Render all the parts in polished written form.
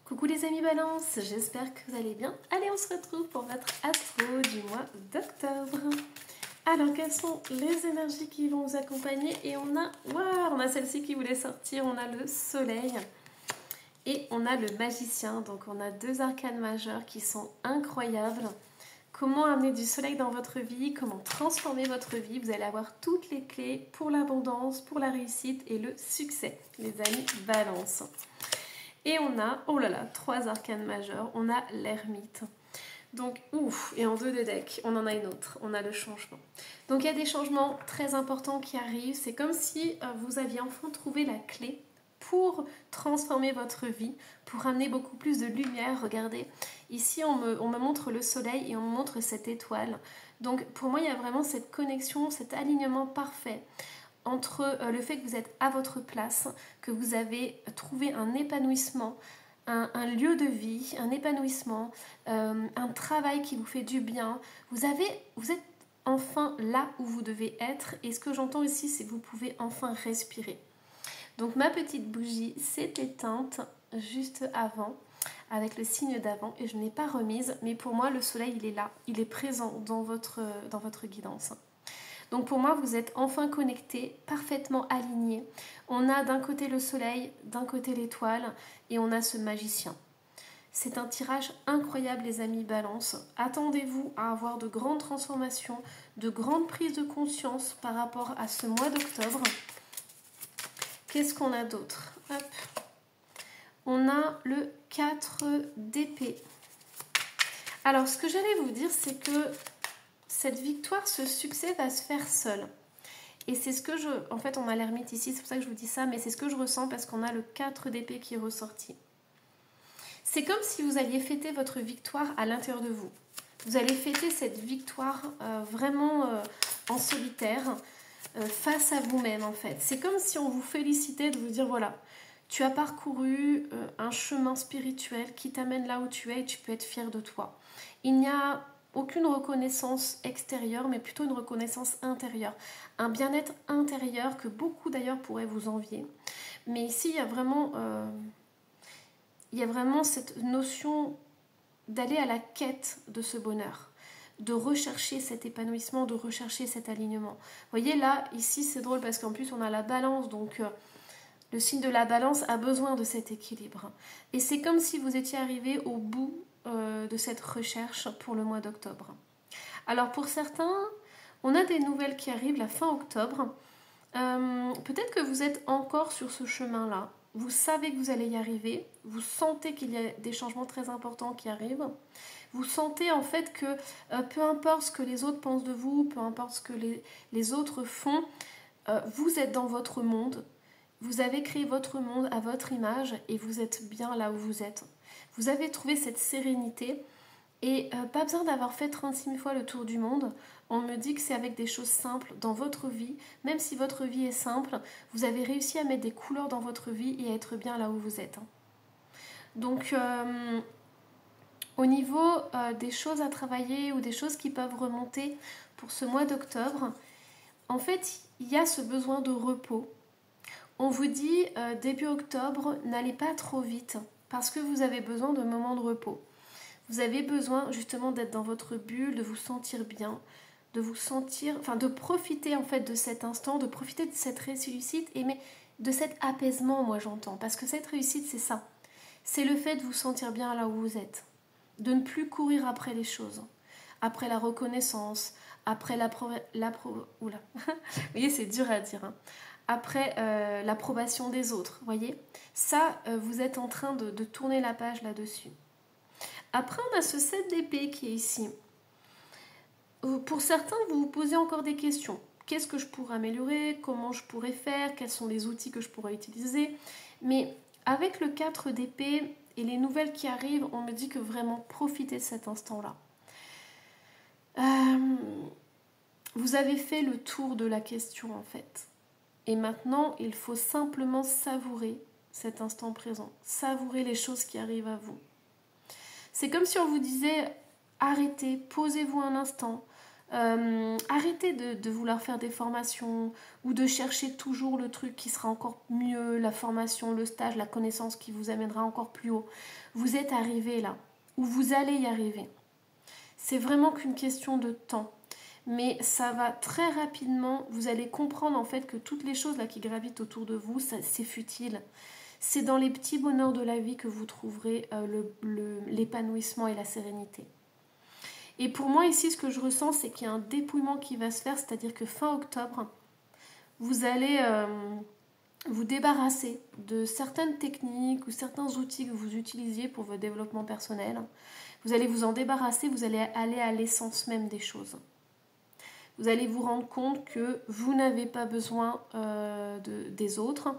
Coucou les amis Balance, j'espère que vous allez bien. Allez, on se retrouve pour votre astro du mois d'octobre. Alors, quelles sont les énergies qui vont vous accompagner? Et on a celle-ci qui voulait sortir, on a le soleil et on a le magicien. Donc on a deux arcanes majeurs qui sont incroyables. Comment amener du soleil dans votre vie, comment transformer votre vie. Vous allez avoir toutes les clés pour l'abondance, pour la réussite et le succès, les amis Balance. Et on a, oh là là, trois arcanes majeurs. On a l'ermite. Donc, ouf, et en deux des decks, on en a une autre. On a le changement. Donc, il y a des changements très importants qui arrivent. C'est comme si vous aviez enfin trouvé la clé pour transformer votre vie, pour amener beaucoup plus de lumière. Regardez, ici, on me montre le soleil et on me montre cette étoile. Donc, pour moi, il y a vraiment cette connexion, cet alignement parfait entre le fait que vous êtes à votre place, que vous avez trouvé un épanouissement, un lieu de vie, un épanouissement, un travail qui vous fait du bien. Vous êtes enfin là où vous devez être. Et ce que j'entends ici, c'est que vous pouvez enfin respirer. Donc ma petite bougie s'est éteinte juste avant, avec le signe d'avant, et je ne l'ai pas remise. Mais pour moi, le soleil, il est là, il est présent dans votre guidance. Donc pour moi, vous êtes enfin connectés, parfaitement alignés. On a d'un côté le soleil, d'un côté l'étoile, et on a ce magicien. C'est un tirage incroyable, les amis Balance. Attendez-vous à avoir de grandes transformations, de grandes prises de conscience par rapport à ce mois d'octobre. Qu'est-ce qu'on a d'autre? Hop. On a le 4 d'épée. Alors, ce que j'allais vous dire, c'est que cette victoire, ce succès va se faire seul. Et c'est ce que en fait, on a l'ermite ici, c'est pour ça que je vous dis ça, mais c'est ce que je ressens parce qu'on a le 4 d'épée qui est ressorti. C'est comme si vous alliez fêter votre victoire à l'intérieur de vous. Vous allez fêter cette victoire vraiment en solitaire, face à vous-même en fait. C'est comme si on vous félicitait de vous dire voilà, tu as parcouru un chemin spirituel qui t'amène là où tu es et tu peux être fier de toi. Il n'y a aucune reconnaissance extérieure, mais plutôt une reconnaissance intérieure. Un bien-être intérieur que beaucoup d'ailleurs pourraient vous envier. Mais ici, il y a vraiment cette notion d'aller à la quête de ce bonheur, de rechercher cet épanouissement, de rechercher cet alignement. Vous voyez là, ici, c'est drôle parce qu'en plus, on a la balance, donc le signe de la balance a besoin de cet équilibre. Et c'est comme si vous étiez arrivé au bout de cette recherche pour le mois d'octobre. Alors pour certains, on a des nouvelles qui arrivent la fin octobre. Peut-être que vous êtes encore sur ce chemin-là. Vous savez que vous allez y arriver. Vous sentez qu'il y a des changements très importants qui arrivent. Vous sentez en fait que peu importe ce que les autres pensent de vous, peu importe ce que les autres font, vous êtes dans votre monde. Vous avez créé votre monde à votre image et vous êtes bien là où vous êtes. Vous avez trouvé cette sérénité et pas besoin d'avoir fait 36 000 fois le tour du monde. On me dit que c'est avec des choses simples dans votre vie. Même si votre vie est simple, vous avez réussi à mettre des couleurs dans votre vie et à être bien là où vous êtes. Donc, au niveau des choses à travailler ou des choses qui peuvent remonter pour ce mois d'octobre, en fait, il y a ce besoin de repos. On vous dit, début octobre, n'allez pas trop vite parce que vous avez besoin de moments de repos. Vous avez besoin justement d'être dans votre bulle, de vous sentir bien, de profiter en fait de cet instant, de profiter de cette réussite, mais de cet apaisement, moi j'entends. Parce que cette réussite, c'est ça. C'est le fait de vous sentir bien là où vous êtes. De ne plus courir après les choses. Après la reconnaissance, après vous voyez, c'est dur à dire, hein. Après l'approbation des autres, voyez. Ça, vous êtes en train de tourner la page là-dessus. Après, on a ce 7 d'épée qui est ici. Pour certains, vous vous posez encore des questions. Qu'est-ce que je pourrais améliorer? Comment je pourrais faire? Quels sont les outils que je pourrais utiliser? Mais avec le 4 d'épée et les nouvelles qui arrivent, on me dit que vraiment profitez de cet instant-là. Vous avez fait le tour de la question en fait. Et maintenant, il faut simplement savourer cet instant présent. Savourer les choses qui arrivent à vous. C'est comme si on vous disait, arrêtez, posez-vous un instant, Arrêtez de vouloir faire des formations ou de chercher toujours le truc qui sera encore mieux, la formation, le stage, la connaissance qui vous amènera encore plus haut. Vous êtes arrivé là, ou vous allez y arriver. C'est vraiment qu'une question de temps. Mais ça va très rapidement, vous allez comprendre en fait que toutes les choses là qui gravitent autour de vous, c'est futile. C'est dans les petits bonheurs de la vie que vous trouverez l'épanouissement et la sérénité. Et pour moi ici, ce que je ressens, c'est qu'il y a un dépouillement qui va se faire, c'est-à-dire que fin octobre, vous allez vous débarrasser de certaines techniques ou certains outils que vous utilisiez pour votre développement personnel. Vous allez vous en débarrasser, vous allez aller à l'essence même des choses. Vous allez vous rendre compte que vous n'avez pas besoin des autres.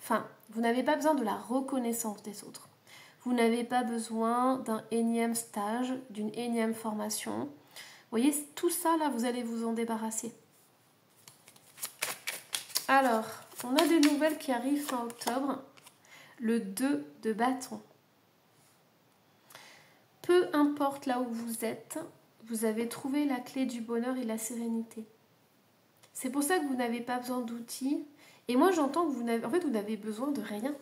Enfin, vous n'avez pas besoin de la reconnaissance des autres. Vous n'avez pas besoin d'un énième stage, d'une énième formation. Vous voyez, tout ça, là, vous allez vous en débarrasser. Alors, on a des nouvelles qui arrivent fin octobre. Le 2 de bâton. Peu importe là où vous êtes, vous avez trouvé la clé du bonheur et de la sérénité. C'est pour ça que vous n'avez pas besoin d'outils. Et moi, j'entends que vous n'avez besoin de rien.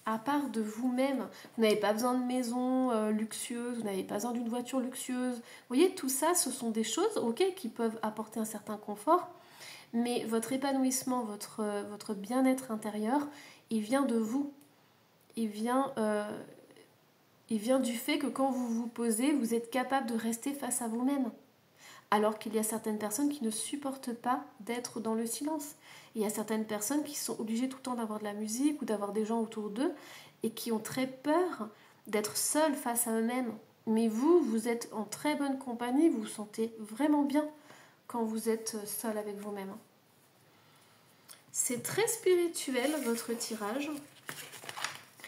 À part de vous-même. Vous n'avez pas besoin de maison luxueuse, vous n'avez pas besoin d'une voiture luxueuse. Vous voyez, tout ça, ce sont des choses, ok, qui peuvent apporter un certain confort, mais votre épanouissement, votre bien-être intérieur, il vient de vous. Il vient du fait que quand vous vous posez, vous êtes capable de rester face à vous-même. Alors qu'il y a certaines personnes qui ne supportent pas d'être dans le silence. Il y a certaines personnes qui sont obligées tout le temps d'avoir de la musique ou d'avoir des gens autour d'eux et qui ont très peur d'être seules face à eux-mêmes. Mais vous êtes en très bonne compagnie, vous vous sentez vraiment bien quand vous êtes seul avec vous-même. C'est très spirituel votre tirage.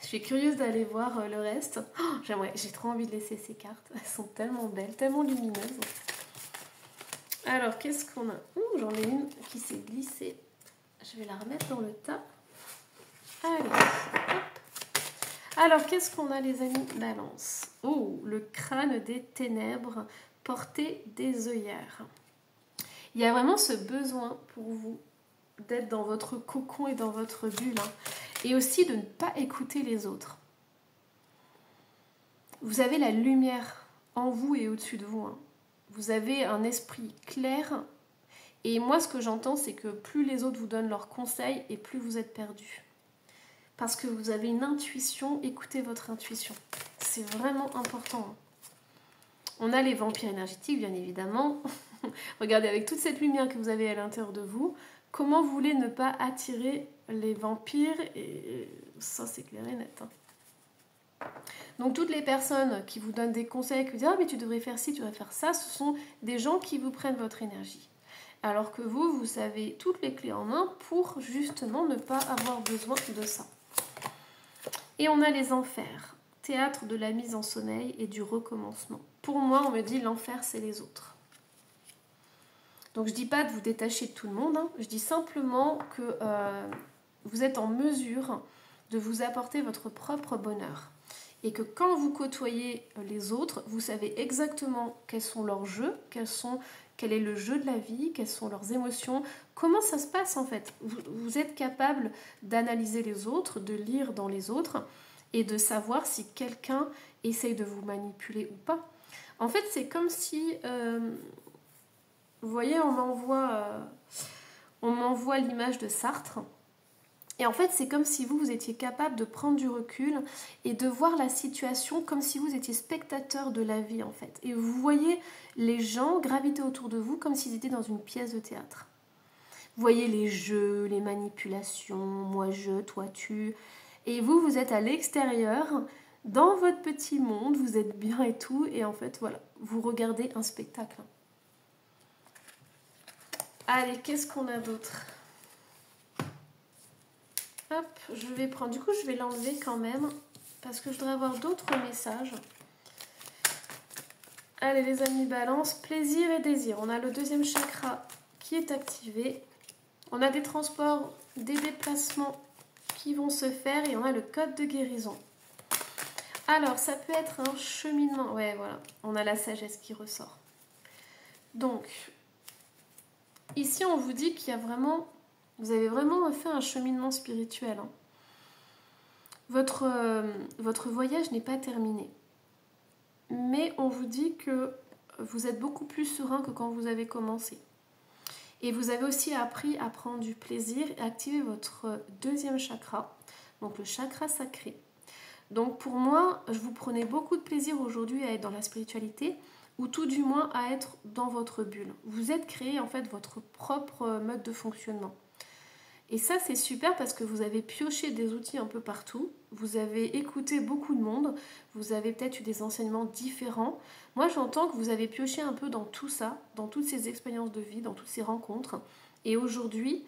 Je suis curieuse d'aller voir le reste. Oh, j'ai trop envie de laisser ces cartes. Elles sont tellement belles, tellement lumineuses. Alors, qu'est-ce qu'on a? J'en ai une qui s'est glissée. Je vais la remettre dans le tas. Allez, hop. Alors, qu'est-ce qu'on a, les amis? Balance. Oh, le crâne des ténèbres, porté des œillères. Il y a vraiment ce besoin pour vous d'être dans votre cocon et dans votre bulle. Et aussi de ne pas écouter les autres. Vous avez la lumière en vous et au-dessus de vous. Vous avez un esprit clair. Et moi, ce que j'entends, c'est que plus les autres vous donnent leurs conseils et plus vous êtes perdu. Parce que vous avez une intuition, écoutez votre intuition. C'est vraiment important. On a les vampires énergétiques, bien évidemment. Regardez, avec toute cette lumière que vous avez à l'intérieur de vous, comment vous voulez ne pas attirer les vampires? Et ça, c'est clair et net. Donc, toutes les personnes qui vous donnent des conseils, qui vous disent « Ah, mais tu devrais faire ci, tu devrais faire ça », ce sont des gens qui vous prennent votre énergie. Alors que vous avez toutes les clés en main pour justement ne pas avoir besoin de ça. Et on a les enfers, théâtre de la mise en sommeil et du recommencement. Pour moi, on me dit l'enfer, c'est les autres. Donc je ne dis pas de vous détacher de tout le monde, je dis simplement que vous êtes en mesure de vous apporter votre propre bonheur. Et que quand vous côtoyez les autres, vous savez exactement quels sont leurs jeux, quel est le jeu de la vie, quelles sont leurs émotions, comment ça se passe en fait. Vous êtes capable d'analyser les autres, de lire dans les autres et de savoir si quelqu'un essaye de vous manipuler ou pas. En fait, c'est comme si, vous voyez, on m'envoie l'image de Sartre. Et en fait, c'est comme si vous étiez capable de prendre du recul et de voir la situation comme si vous étiez spectateur de la vie, en fait. Et vous voyez les gens graviter autour de vous comme s'ils étaient dans une pièce de théâtre. Vous voyez les jeux, les manipulations, moi je, toi tu. Et vous êtes à l'extérieur, dans votre petit monde, vous êtes bien et tout. Et en fait, voilà, vous regardez un spectacle. Allez, qu'est-ce qu'on a d'autre ? Hop, je vais prendre, du coup je vais l'enlever quand même parce que je voudrais avoir d'autres messages. Allez les amis, balance, plaisir et désir. On a le deuxième chakra qui est activé. On a des transports, des déplacements qui vont se faire et on a le code de guérison. Alors ça peut être un cheminement, ouais voilà, on a la sagesse qui ressort. Donc, ici, on vous dit qu'il y a vraiment... Vous avez vraiment fait un cheminement spirituel. Hein. Votre voyage n'est pas terminé. Mais on vous dit que vous êtes beaucoup plus serein que quand vous avez commencé. Et vous avez aussi appris à prendre du plaisir et à activer votre deuxième chakra, donc le chakra sacré. Donc pour moi, vous prenez beaucoup de plaisir aujourd'hui à être dans la spiritualité, ou tout du moins à être dans votre bulle. Vous êtes créé en fait votre propre mode de fonctionnement. Et ça c'est super parce que vous avez pioché des outils un peu partout, vous avez écouté beaucoup de monde, vous avez peut-être eu des enseignements différents. Moi j'entends que vous avez pioché un peu dans tout ça, dans toutes ces expériences de vie, dans toutes ces rencontres. Et aujourd'hui,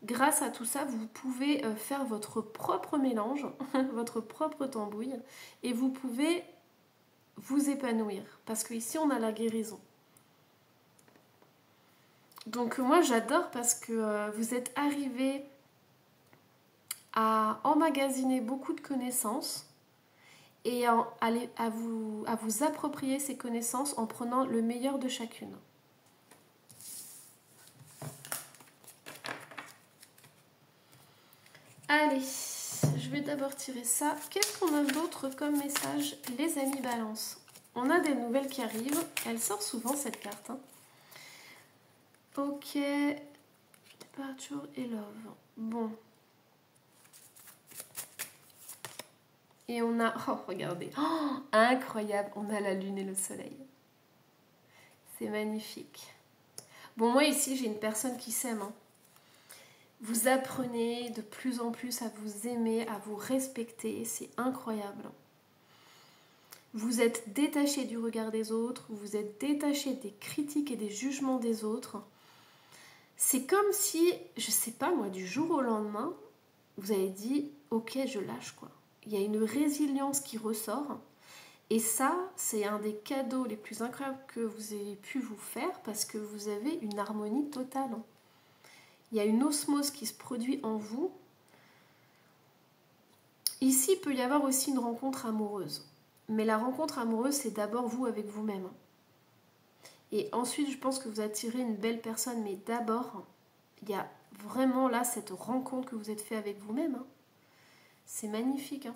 grâce à tout ça, vous pouvez faire votre propre mélange, votre propre tambouille, et vous pouvez vous épanouir. Parce qu'ici on a la guérison. Donc moi j'adore parce que vous êtes arrivé à emmagasiner beaucoup de connaissances et à vous approprier ces connaissances en prenant le meilleur de chacune. Allez, je vais d'abord tirer ça. Qu'est-ce qu'on a d'autre comme message, les amis Balance? On a des nouvelles qui arrivent. Elle sort souvent cette carte. Hein. Ok, Departure et Love. Bon. Et on a... Oh, regardez. Oh, incroyable. On a la lune et le soleil. C'est magnifique. Bon, moi ici, j'ai une personne qui s'aime. Hein. Vous apprenez de plus en plus à vous aimer, à vous respecter. C'est incroyable. Vous êtes détaché du regard des autres. Vous êtes détaché des critiques et des jugements des autres. C'est comme si, je sais pas moi, du jour au lendemain, vous avez dit, ok, je lâche quoi. Il y a une résilience qui ressort. Et ça, c'est un des cadeaux les plus incroyables que vous ayez pu vous faire parce que vous avez une harmonie totale. Il y a une osmose qui se produit en vous. Ici, il peut y avoir aussi une rencontre amoureuse. Mais la rencontre amoureuse, c'est d'abord vous avec vous-même. Et ensuite, je pense que vous attirez une belle personne. Mais d'abord, il y a vraiment là cette rencontre que vous êtes fait avec vous-même. Hein. C'est magnifique. Hein.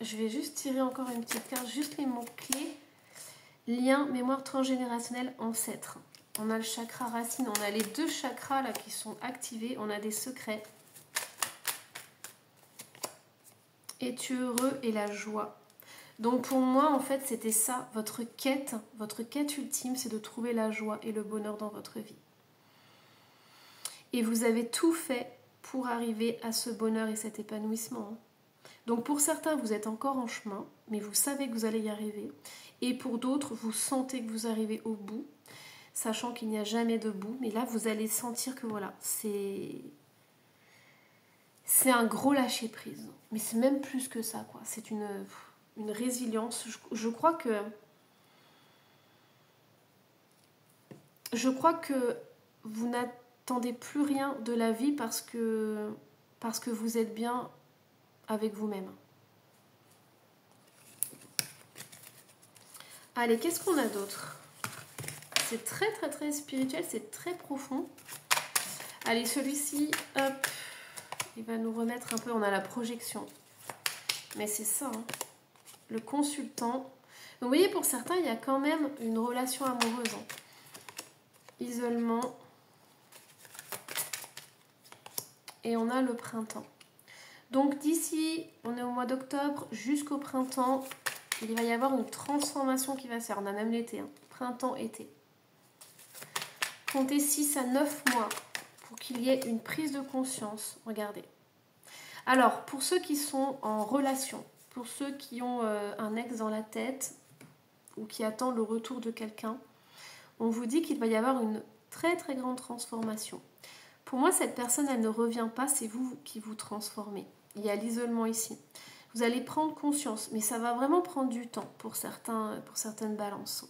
Je vais juste tirer encore une petite carte, juste les mots-clés. Lien, mémoire transgénérationnelle, ancêtre. On a le chakra racine, on a les deux chakras là qui sont activés, on a des secrets. Es-tu heureux et la joie. Donc pour moi, en fait, c'était ça, votre quête ultime, c'est de trouver la joie et le bonheur dans votre vie. Et vous avez tout fait pour arriver à ce bonheur et cet épanouissement. Hein. Donc pour certains, vous êtes encore en chemin, mais vous savez que vous allez y arriver. Et pour d'autres, vous sentez que vous arrivez au bout, sachant qu'il n'y a jamais de bout. Mais là, vous allez sentir que voilà, c'est un gros lâcher-prise. Mais c'est même plus que ça, quoi. C'est une résilience. Je crois que vous n'attendez plus rien de la vie parce que vous êtes bien avec vous-même. Allez, qu'est-ce qu'on a d'autre? C'est très très très spirituel, c'est très profond. Allez, celui-ci, hop, il va nous remettre un peu, on a la projection. Mais c'est ça, hein. Le consultant. Donc vous voyez, pour certains, il y a quand même une relation amoureuse. Hein. Isolement. Et on a le printemps. Donc d'ici, on est au mois d'octobre jusqu'au printemps, il va y avoir une transformation qui va se faire. On a même l'été, hein. Printemps-été. Comptez 6 à 9 mois pour qu'il y ait une prise de conscience. Regardez. Alors, pour ceux qui sont en relation, pour ceux qui ont un ex dans la tête ou qui attendent le retour de quelqu'un, on vous dit qu'il va y avoir une très très grande transformation. Pour moi, cette personne, elle ne revient pas, c'est vous qui vous transformez. Il y a l'isolement ici. Vous allez prendre conscience, mais ça va vraiment prendre du temps pour certaines balances.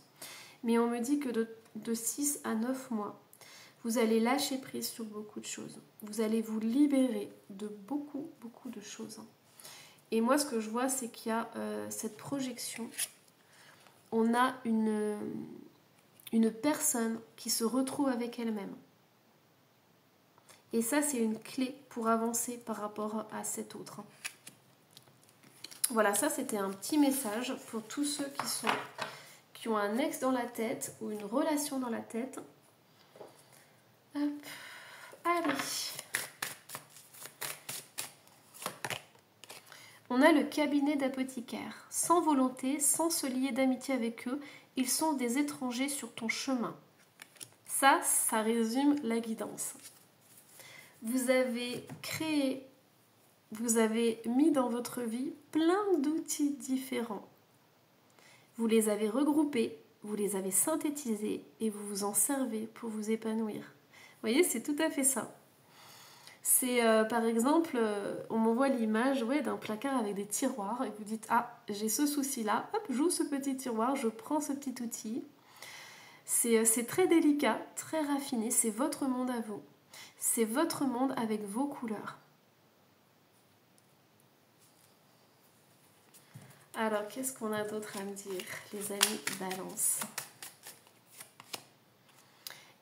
Mais on me dit que de 6 à 9 mois, vous allez lâcher prise sur beaucoup de choses. Vous allez vous libérer de beaucoup, beaucoup de choses. Et moi, ce que je vois, c'est qu'il y a cette projection. On a une personne qui se retrouve avec elle-même. Et ça, c'est une clé pour avancer par rapport à cet autre. Voilà, ça c'était un petit message pour tous ceux qui ont un ex dans la tête ou une relation dans la tête. Hop. Allez. On a le cabinet d'apothicaire. Sans volonté, sans se lier d'amitié avec eux, ils sont des étrangers sur ton chemin. Ça résume la guidance. Vous avez créé, vous avez mis dans votre vie plein d'outils différents. Vous les avez regroupés, vous les avez synthétisés et vous vous en servez pour vous épanouir. Vous voyez, c'est tout à fait ça. C'est par exemple, on m'envoie l'image d'un placard avec des tiroirs et vous dites « Ah, j'ai ce souci-là, hop, j'ouvre ce petit tiroir, je prends ce petit outil. » C'est très délicat, très raffiné, c'est votre monde à vous. C'est votre monde avec vos couleurs. Alors, qu'est-ce qu'on a d'autre à me dire, les amis Balance?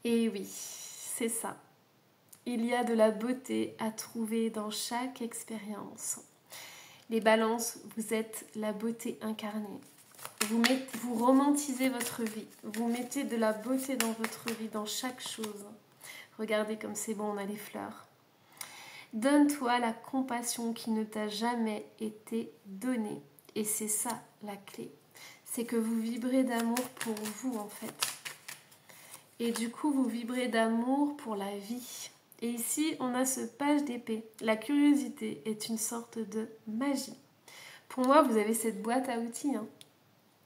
Et oui, c'est ça. Il y a de la beauté à trouver dans chaque expérience. Les Balances, vous êtes la beauté incarnée. Vous romantisez votre vie. Vous mettez de la beauté dans votre vie, dans chaque chose. Regardez comme c'est bon, on a les fleurs. Donne-toi la compassion qui ne t'a jamais été donnée. Et c'est ça la clé. C'est que vous vibrez d'amour pour vous en fait. Et du coup, vous vibrez d'amour pour la vie. Et ici, on a ce page d'épée. La curiosité est une sorte de magie. Pour moi, vous avez cette boîte à outils.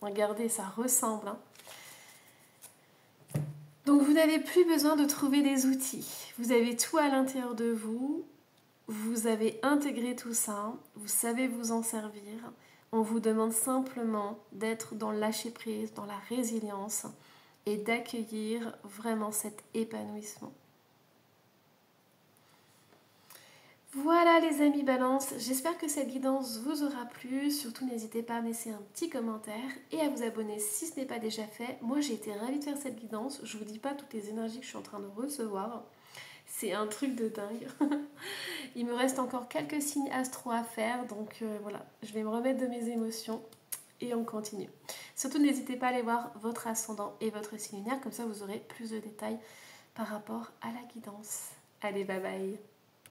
Regardez, ça ressemble. Donc, vous n'avez plus besoin de trouver des outils. Vous avez tout à l'intérieur de vous. Vous avez intégré tout ça. Vous savez vous en servir. On vous demande simplement d'être dans le lâcher-prise, dans la résilience et d'accueillir vraiment cet épanouissement. Voilà les amis Balance, j'espère que cette guidance vous aura plu. Surtout n'hésitez pas à me laisser un petit commentaire et à vous abonner si ce n'est pas déjà fait. Moi j'ai été ravie de faire cette guidance, je vous dis pas toutes les énergies que je suis en train de recevoir. C'est un truc de dingue. Il me reste encore quelques signes astro à faire, donc voilà, je vais me remettre de mes émotions et on continue. Surtout n'hésitez pas à aller voir votre ascendant et votre signe lunaire, comme ça vous aurez plus de détails par rapport à la guidance. Allez, bye bye.